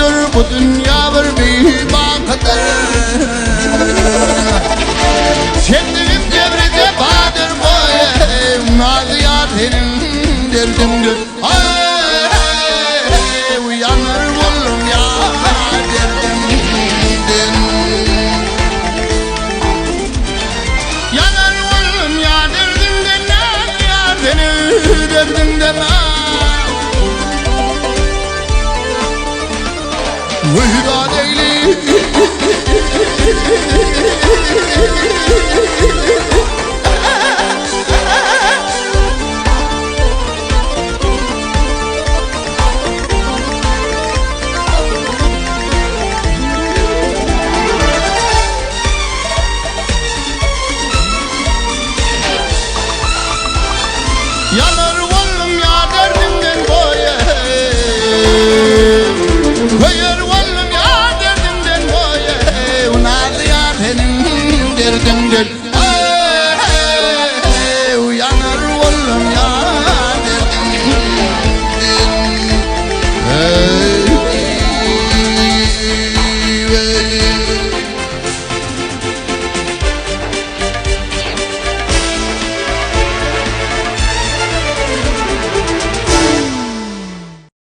vardır, bu dünya bir bankadır. Sevdiğim cevrede badır boy, nalı yar senin derdindir. Uyanır buldum ya derdimden. Yanar buldum ya derdimden, ya senin derdimden. Vühda değilim. Yanar oğlum ya derdimden boya. Koyar oğlum ya derdimden boya. Unadı ya senin derdimden.